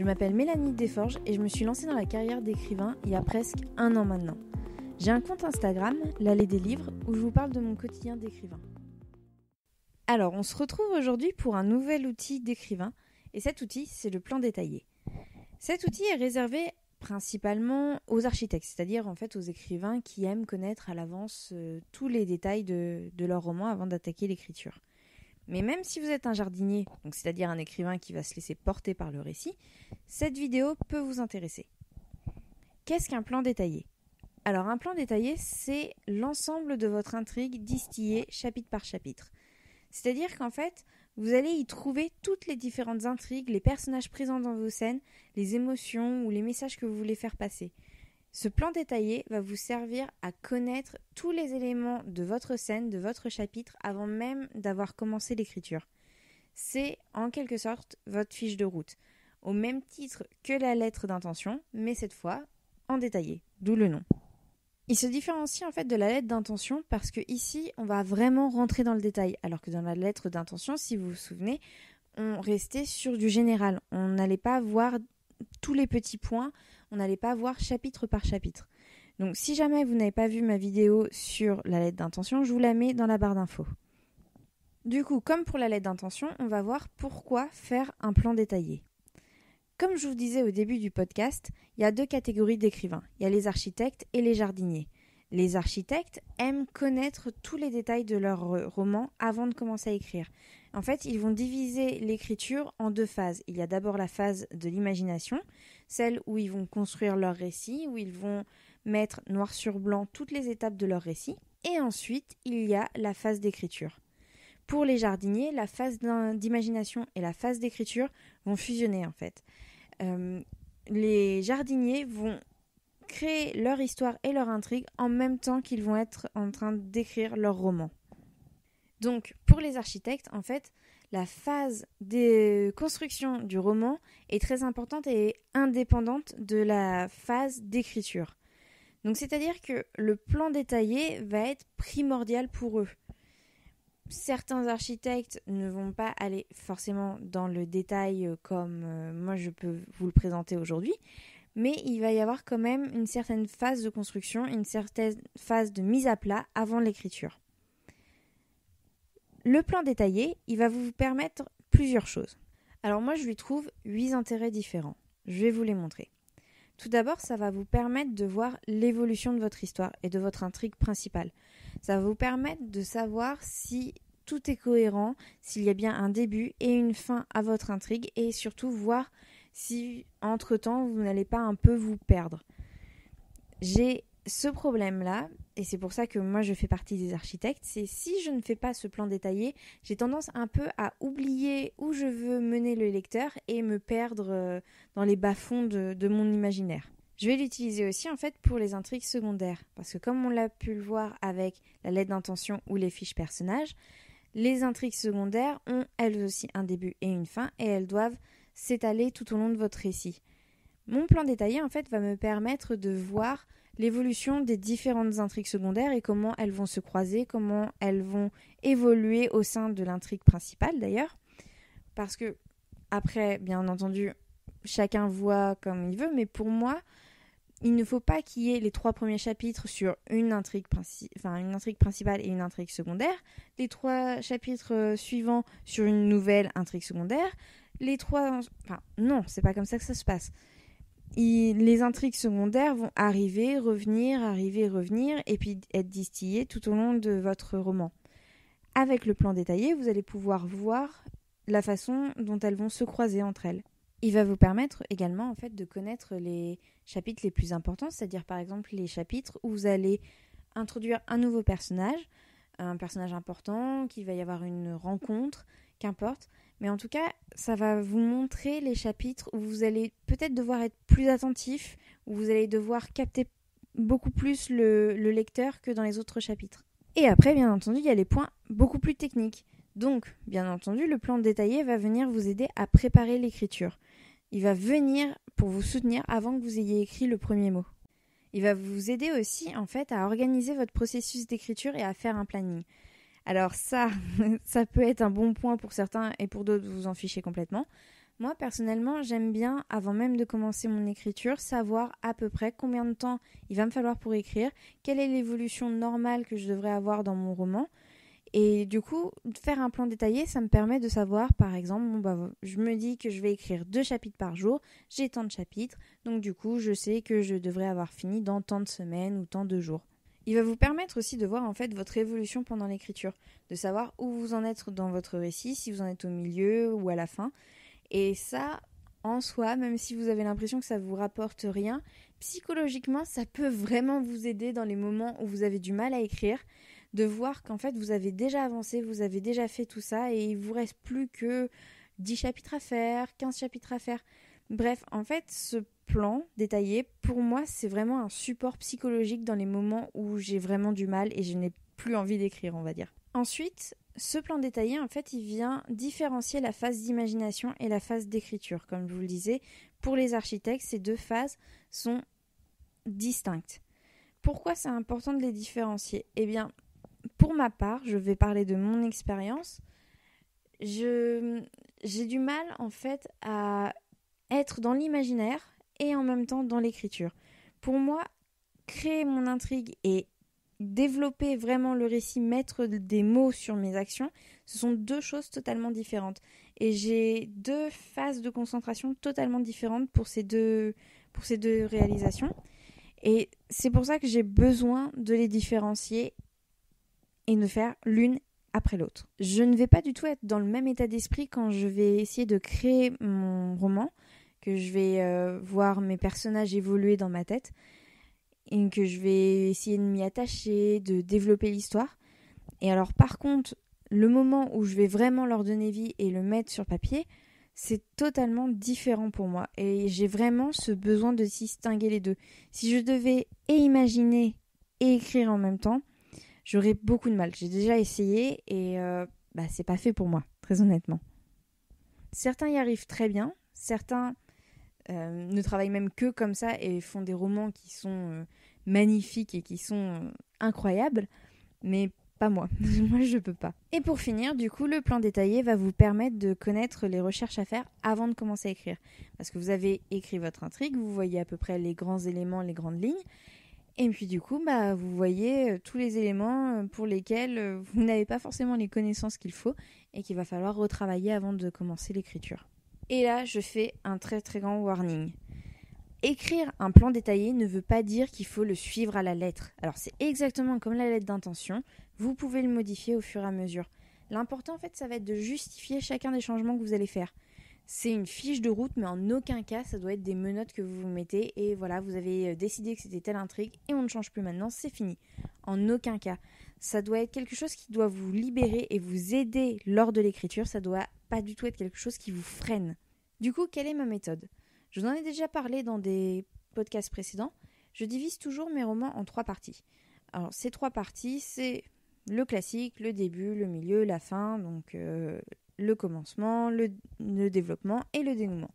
Je m'appelle Mélanie Desforges et je me suis lancée dans la carrière d'écrivain il y a presque 1 an maintenant. J'ai un compte Instagram, l'Allée des livres, où je vous parle de mon quotidien d'écrivain. Alors, on se retrouve aujourd'hui pour un nouvel outil d'écrivain, et cet outil, c'est le plan détaillé. Cet outil est réservé principalement aux architectes, c'est-à-dire en fait aux écrivains qui aiment connaître à l'avance tous les détails de leur roman avant d'attaquer l'écriture. Mais même si vous êtes un jardinier, donc c'est-à-dire un écrivain qui va se laisser porter par le récit, cette vidéo peut vous intéresser. Qu'est-ce qu'un plan détaillé ? Alors un plan détaillé, c'est l'ensemble de votre intrigue distillée chapitre par chapitre. C'est-à-dire qu'en fait, vous allez y trouver toutes les différentes intrigues, les personnages présents dans vos scènes, les émotions ou les messages que vous voulez faire passer. Ce plan détaillé va vous servir à connaître tous les éléments de votre scène, de votre chapitre, avant même d'avoir commencé l'écriture. C'est en quelque sorte votre fiche de route, au même titre que la lettre d'intention, mais cette fois en détaillé, d'où le nom. Il se différencie en fait de la lettre d'intention parce que ici on va vraiment rentrer dans le détail, alors que dans la lettre d'intention, si vous vous souvenez, on restait sur du général. On n'allait pas voir tous les petits points, on n'allait pas voir chapitre par chapitre. Donc si jamais vous n'avez pas vu ma vidéo sur la lettre d'intention, je vous la mets dans la barre d'infos. Du coup, comme pour la lettre d'intention, on va voir pourquoi faire un plan détaillé. Comme je vous disais au début du podcast, il y a 2 catégories d'écrivains. Il y a les architectes et les jardiniers. Les architectes aiment connaître tous les détails de leur roman avant de commencer à écrire. En fait, ils vont diviser l'écriture en 2 phases. Il y a d'abord la phase de l'imagination, celle où ils vont construire leur récit, où ils vont mettre noir sur blanc toutes les étapes de leur récit. Et ensuite, il y a la phase d'écriture. Pour les jardiniers, la phase d'imagination et la phase d'écriture vont fusionner en fait. Les jardiniers vont créer leur histoire et leur intrigue en même temps qu'ils vont être en train d'écrire leur roman. Donc, pour les architectes, en fait, la phase de construction du roman est très importante et indépendante de la phase d'écriture. Donc, c'est-à-dire que le plan détaillé va être primordial pour eux. Certains architectes ne vont pas aller forcément dans le détail comme moi je peux vous le présenter aujourd'hui, mais il va y avoir quand même une certaine phase de construction, une certaine phase de mise à plat avant l'écriture. Le plan détaillé, il va vous permettre plusieurs choses. Alors moi je lui trouve 8 intérêts différents. Je vais vous les montrer. Tout d'abord, ça va vous permettre de voir l'évolution de votre histoire et de votre intrigue principale. Ça va vous permettre de savoir si tout est cohérent, s'il y a bien un début et une fin à votre intrigue et surtout voir si, entre-temps, vous n'allez pas un peu vous perdre. J'ai ce problème-là, et c'est pour ça que moi je fais partie des architectes, c'est si je ne fais pas ce plan détaillé, j'ai tendance un peu à oublier où je veux mener le lecteur et me perdre dans les bas-fonds de mon imaginaire. Je vais l'utiliser aussi en fait pour les intrigues secondaires, parce que comme on l'a pu le voir avec la lettre d'intention ou les fiches personnages, les intrigues secondaires ont elles aussi un début et une fin, et elles doivent s'étaler tout au long de votre récit. Mon plan détaillé en fait va me permettre de voir l'évolution des différentes intrigues secondaires et comment elles vont se croiser, comment elles vont évoluer au sein de l'intrigue principale d'ailleurs. Parce que, après, bien entendu, chacun voit comme il veut, mais pour moi, il ne faut pas qu'il y ait les 3 premiers chapitres sur une intrigue principale et une intrigue secondaire, les 3 chapitres suivants sur une nouvelle intrigue secondaire, non, c'est pas comme ça que ça se passe. Les intrigues secondaires vont arriver, revenir, et puis être distillées tout au long de votre roman. Avec le plan détaillé, vous allez pouvoir voir la façon dont elles vont se croiser entre elles. Il va vous permettre également en fait de connaître les chapitres les plus importants, c'est-à-dire par exemple les chapitres où vous allez introduire un nouveau personnage, un personnage important, qu'il va y avoir une rencontre, qu'importe. Mais en tout cas, ça va vous montrer les chapitres où vous allez peut-être devoir être plus attentif, où vous allez devoir capter beaucoup plus le lecteur que dans les autres chapitres. Et après, bien entendu, il y a les points beaucoup plus techniques. Donc, bien entendu, le plan détaillé va venir vous aider à préparer l'écriture. Il va venir pour vous soutenir avant que vous ayez écrit le premier mot. Il va vous aider aussi, en fait, à organiser votre processus d'écriture et à faire un planning. Alors ça peut être un bon point pour certains et pour d'autres, vous en fichez complètement. Moi, personnellement, j'aime bien, avant même de commencer mon écriture, savoir à peu près combien de temps il va me falloir pour écrire, quelle est l'évolution normale que je devrais avoir dans mon roman. Et du coup, faire un plan détaillé, ça me permet de savoir, par exemple, je me dis que je vais écrire 2 chapitres par jour, j'ai tant de chapitres, donc du coup, je sais que je devrais avoir fini dans tant de semaines ou tant de jours. Il va vous permettre aussi de voir en fait votre évolution pendant l'écriture, de savoir où vous en êtes dans votre récit, si vous en êtes au milieu ou à la fin. Et ça, en soi, même si vous avez l'impression que ça vous rapporte rien, psychologiquement, ça peut vraiment vous aider dans les moments où vous avez du mal à écrire, de voir qu'en fait vous avez déjà avancé, vous avez déjà fait tout ça et il vous reste plus que 10 chapitres à faire, 15 chapitres à faire. Bref, en fait, ce plan détaillé, pour moi, c'est vraiment un support psychologique dans les moments où j'ai vraiment du mal et je n'ai plus envie d'écrire, on va dire. Ensuite, ce plan détaillé, en fait, il vient différencier la phase d'imagination et la phase d'écriture. Comme je vous le disais, pour les architectes, ces 2 phases sont distinctes. Pourquoi c'est important de les différencier ? Eh bien, pour ma part, je vais parler de mon expérience. J'ai du mal, en fait, à être dans l'imaginaire et en même temps dans l'écriture. Pour moi, créer mon intrigue et développer vraiment le récit, mettre des mots sur mes actions, ce sont 2 choses totalement différentes. Et j'ai 2 phases de concentration totalement différentes pour ces deux réalisations. Et c'est pour ça que j'ai besoin de les différencier et de faire l'une après l'autre. Je ne vais pas du tout être dans le même état d'esprit quand je vais essayer de créer mon roman, que je vais voir mes personnages évoluer dans ma tête et que je vais essayer de m'y attacher, de développer l'histoire. Et alors par contre, le moment où je vais vraiment leur donner vie et le mettre sur papier, c'est totalement différent pour moi. Et j'ai vraiment ce besoin de distinguer les 2. Si je devais imaginer et écrire en même temps, j'aurais beaucoup de mal. J'ai déjà essayé et c'est pas fait pour moi, très honnêtement. Certains y arrivent très bien, certains ne travaillent même que comme ça et font des romans qui sont magnifiques et qui sont incroyables, mais pas moi. Moi, je peux pas. Et pour finir, du coup, le plan détaillé va vous permettre de connaître les recherches à faire avant de commencer à écrire. Parce que vous avez écrit votre intrigue, vous voyez à peu près les grands éléments, les grandes lignes, et puis du coup, vous voyez tous les éléments pour lesquels vous n'avez pas forcément les connaissances qu'il faut et qu'il va falloir retravailler avant de commencer l'écriture. Et là, je fais un très très grand warning. Écrire un plan détaillé ne veut pas dire qu'il faut le suivre à la lettre. Alors c'est exactement comme la lettre d'intention, vous pouvez le modifier au fur et à mesure. L'important en fait, ça va être de justifier chacun des changements que vous allez faire. C'est une fiche de route, mais en aucun cas, ça doit être des menottes que vous mettez et voilà, vous avez décidé que c'était telle intrigue et on ne change plus maintenant, c'est fini. En aucun cas. Ça doit être quelque chose qui doit vous libérer et vous aider lors de l'écriture, ça doit pas du tout être quelque chose qui vous freine. Du coup, quelle est ma méthode ? Je vous en ai déjà parlé dans des podcasts précédents. Je divise toujours mes romans en 3 parties. Alors, ces 3 parties, c'est le classique, le début, le milieu, la fin, donc le commencement, le développement et le dénouement.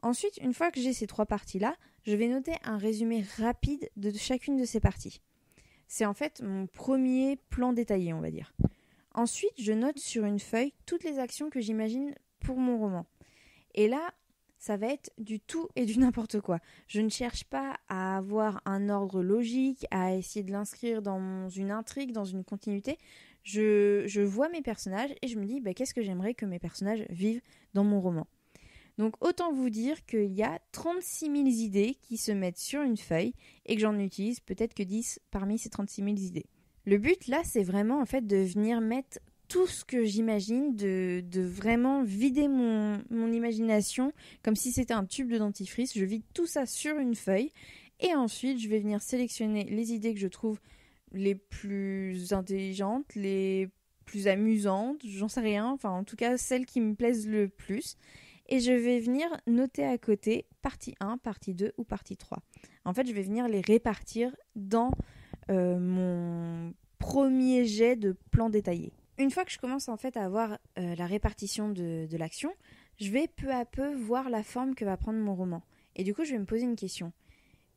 Ensuite, une fois que j'ai ces 3 parties-là, je vais noter un résumé rapide de chacune de ces parties. C'est en fait mon premier plan détaillé, on va dire. Ensuite, je note sur une feuille toutes les actions que j'imagine pour mon roman. Et là, ça va être du tout et du n'importe quoi. Je ne cherche pas à avoir un ordre logique, à essayer de l'inscrire dans une intrigue, dans une continuité. Je vois mes personnages et je me dis qu'est-ce que j'aimerais que mes personnages vivent dans mon roman. Donc autant vous dire qu'il y a 36 000 idées qui se mettent sur une feuille et que j'en utilise peut-être que 10 parmi ces 36 000 idées. Le but là, c'est vraiment en fait de venir mettre tout ce que j'imagine, de vraiment vider mon imagination comme si c'était un tube de dentifrice. Je vide tout ça sur une feuille et ensuite je vais venir sélectionner les idées que je trouve les plus intelligentes, les plus amusantes, j'en sais rien, enfin en tout cas celles qui me plaisent le plus. Et je vais venir noter à côté partie 1, partie 2 ou partie 3. En fait, je vais venir les répartir dans mon premier jet de plan détaillé. Une fois que je commence en fait à avoir la répartition de l'action, je vais peu à peu voir la forme que va prendre mon roman. Et du coup, je vais me poser une question.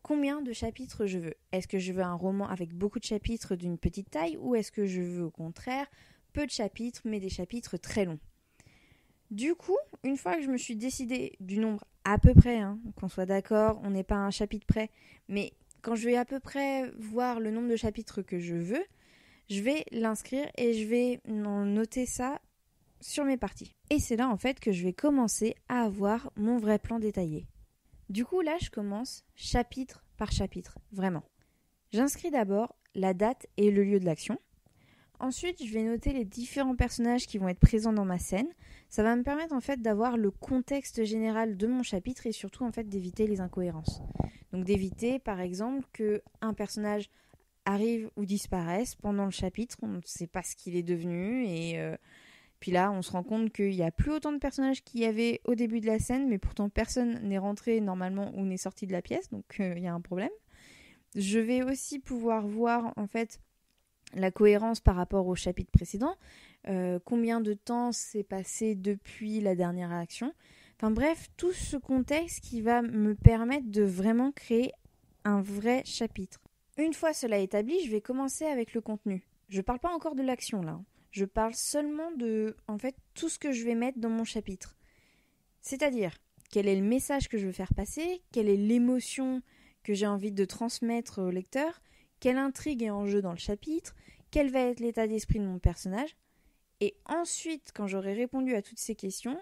Combien de chapitres je veux ? Est-ce que je veux un roman avec beaucoup de chapitres d'une petite taille ou est-ce que je veux au contraire peu de chapitres mais des chapitres très longs ? Du coup, une fois que je me suis décidée du nombre à peu près, qu'on soit d'accord, on n'est pas à un chapitre près, mais quand je vais à peu près voir le nombre de chapitres que je veux, je vais l'inscrire et je vais noter ça sur mes parties. Et c'est là en fait que je vais commencer à avoir mon vrai plan détaillé. Du coup là je commence chapitre par chapitre, vraiment. J'inscris d'abord la date et le lieu de l'action. Ensuite je vais noter les différents personnages qui vont être présents dans ma scène. Ça va me permettre en fait d'avoir le contexte général de mon chapitre et surtout en fait d'éviter les incohérences. Donc d'éviter par exemple qu'un personnage arrive ou disparaisse pendant le chapitre, on ne sait pas ce qu'il est devenu et puis là on se rend compte qu'il n'y a plus autant de personnages qu'il y avait au début de la scène, mais pourtant personne n'est rentré normalement ou n'est sorti de la pièce, donc il y a un problème. Je vais aussi pouvoir voir en fait la cohérence par rapport au chapitre précédent, combien de temps s'est passé depuis la dernière action. Enfin bref, tout ce contexte qui va me permettre de vraiment créer un vrai chapitre. Une fois cela établi, je vais commencer avec le contenu. Je ne parle pas encore de l'action là. Je parle seulement de tout ce que je vais mettre dans mon chapitre. C'est-à-dire, quel est le message que je veux faire passer, quelle est l'émotion que j'ai envie de transmettre au lecteur, quelle intrigue est en jeu dans le chapitre, quel va être l'état d'esprit de mon personnage. Et ensuite, quand j'aurai répondu à toutes ces questions,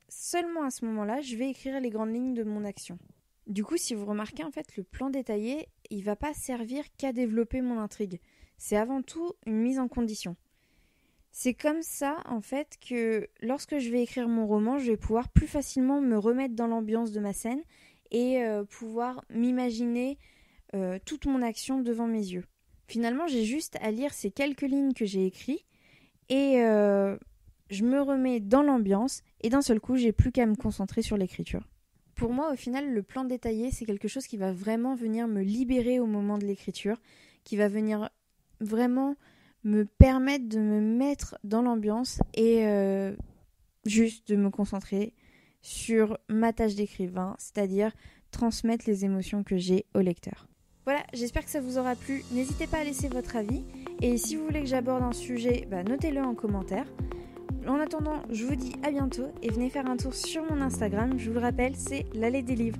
seulement à ce moment-là, je vais écrire les grandes lignes de mon action. Du coup, si vous remarquez, en fait, le plan détaillé, il ne va pas servir qu'à développer mon intrigue. C'est avant tout une mise en condition. C'est comme ça, en fait, que lorsque je vais écrire mon roman, je vais pouvoir plus facilement me remettre dans l'ambiance de ma scène et pouvoir m'imaginer toute mon action devant mes yeux. Finalement, j'ai juste à lire ces quelques lignes que j'ai écrites et je me remets dans l'ambiance et d'un seul coup, j'ai plus qu'à me concentrer sur l'écriture. Pour moi, au final, le plan détaillé, c'est quelque chose qui va vraiment venir me libérer au moment de l'écriture, qui va venir vraiment me permettre de me mettre dans l'ambiance et juste de me concentrer sur ma tâche d'écrivain, c'est-à-dire transmettre les émotions que j'ai au lecteur. Voilà, j'espère que ça vous aura plu. N'hésitez pas à laisser votre avis et si vous voulez que j'aborde un sujet, notez-le en commentaire. En attendant, je vous dis à bientôt et venez faire un tour sur mon Instagram. Je vous le rappelle, c'est l'Allée des livres.